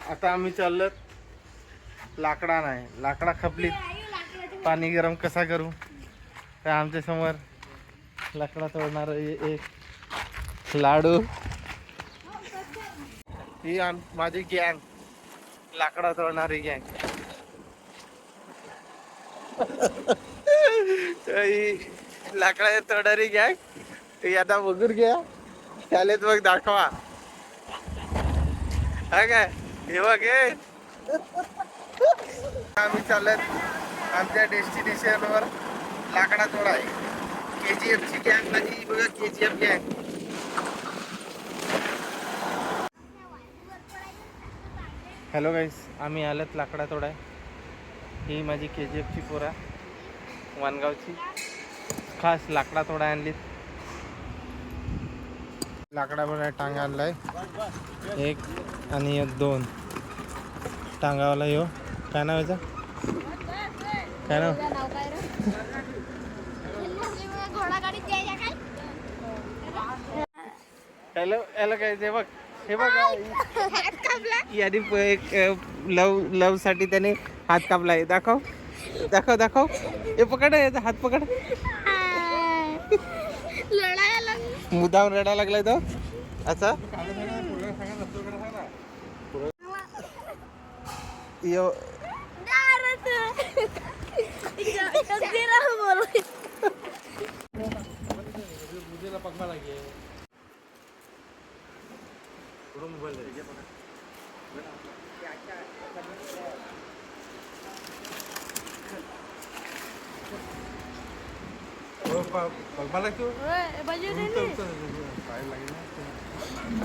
आता आम्ही चाललो लाकडा नाही, लाकडा खपलीत, पाणी गरम कसा करू. तर आमच्या समोर लाकडा तोडणार एक लाडू, ही माझी गँग, लाकडा तोडणारी गँग. लाकडा तोडणारी गँग आता बघून घ्या, त्यालेच मग दाखवा. हा काय हे बघ हे आम्ही चालत आमच्या डेस्टिनेशनवर लाकडा तोडाय. KGF ची गँग माझी बघा, KGF गँग. हॅलो गाईस, आम्ही आलेत लाकडा तोडाय. ही माझी KGF ची पोरा वानगावची, खास लाकडा तोडाय आणलीत. लाकडा बघा टांगा आणलाय एक आणि एक दोन टांगावाला. यो काय नाव याचं, काय नाव? हॅलो हॅलो काय ते बघ, हे बघ यादी लव साठी त्याने हात कापलाय. दाखव दाखव दाखव, हे पकड, याचा हात पकड. मुद्दाम रडायला लागलाय तो असा. यो मला क्यों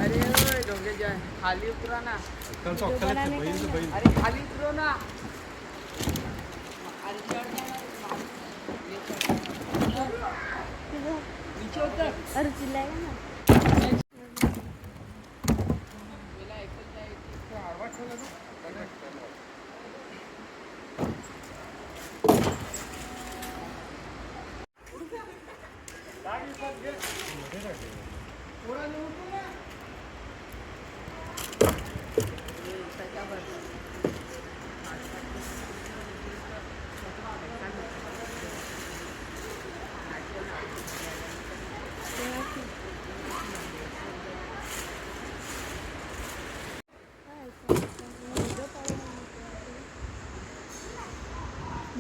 अरे डोंगे जाए खाली उतरा ना. अरे खाली उतरो ना. नीचे उतर. अरे चिल्लाएगा ना.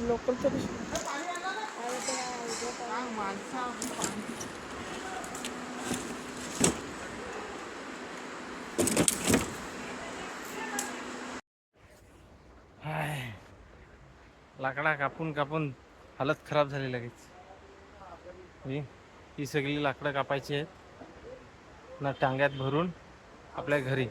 लोकल लाकडा कापून कापून हालत खराब झाली लगेच. ही सगळी लाकडं कापायची आहेत ना, टांग्यात भरून आपल्या घरी.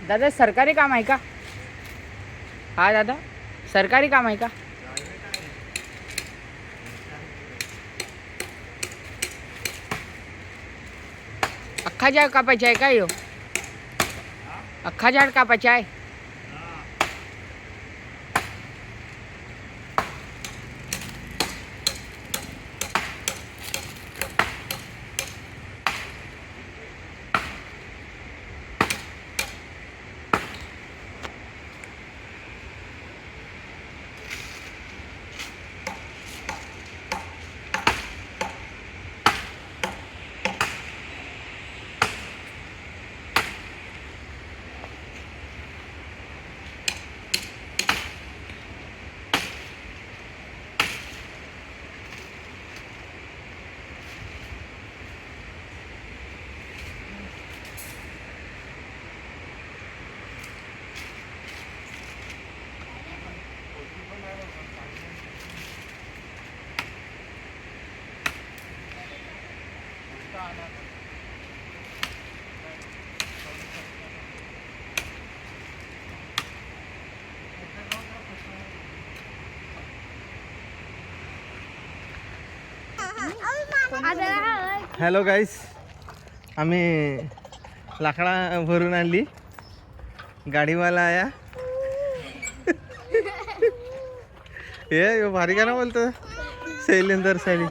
दादा सरकारी काम आहे का? हा दादा सरकारी काम आहे का? अख्खा झाड कापायचा आहे का? यो अख्खा झाड कापायचा आहे. हॅलो गाईस, आम्ही लाकडा भरून आणली, गाडीवाला आया. हे भारी का ना बोलतो शैलेंदर साली.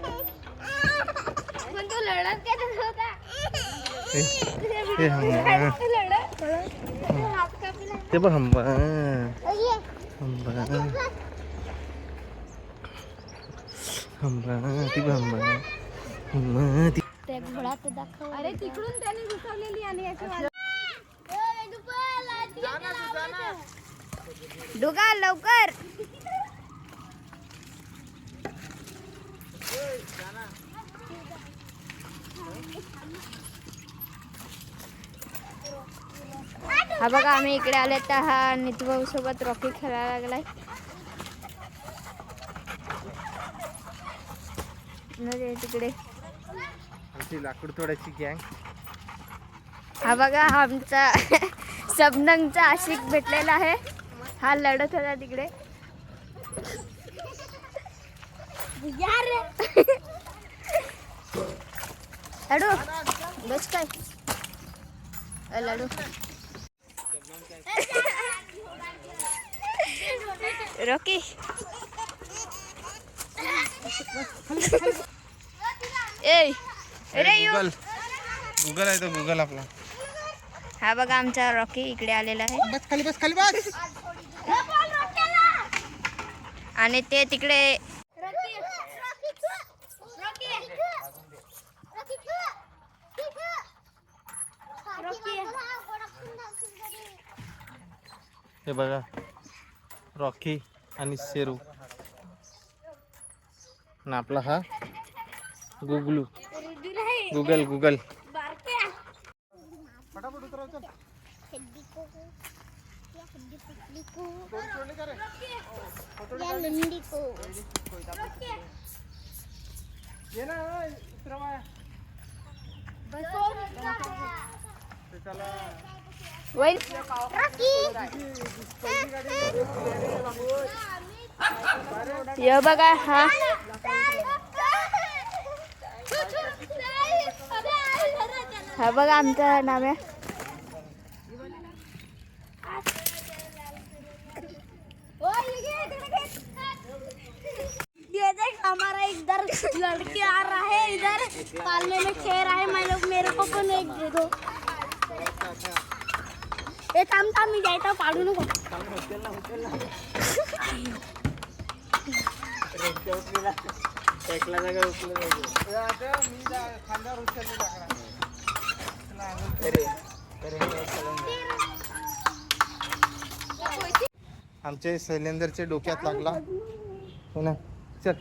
ते बघ हंबा हंबा हंबा ती हंबा हंबा ती. अरे तिकडून त्याने घुसवलेली आणि डुगा लवकर. हा बघा, आम्ही इकडे आले तर हा नितभाऊ सोबत रॉकी खेळायला लागलाय. तिकडे आमची लाकूड तोडायची गँग. हा बघा, हा आमचा सबनंगचा आशिक भेटलेला आहे. हा लढत होता तिकडे. लाडू बस काय लाडू. रॉकी ए अरे यू गुगल आहे तो, गुगल आपला. हा बघा, आमचा रॉकी इकडे आलेला आहे. बस खाली, बस खाली, बस. आणि ते तिकडे हे बघा, रॉकी आणि शेरू आणि आपला हा गुगलू. Google Google. फटाफट उतराव, चल. ये ना उतरावा. वैल ये बघा, हा हा बघा आमचा नाम आहे. ये देख, हमारा इधर लड़के आ रहा है, इधर पालने में खेल रहा है. मेरे को कौन एक दे दो. ए थांब थांब, मी जायचं, पाडू नको. आमचे शैलेंदरचे डोक्यात लागला हो ना. चल.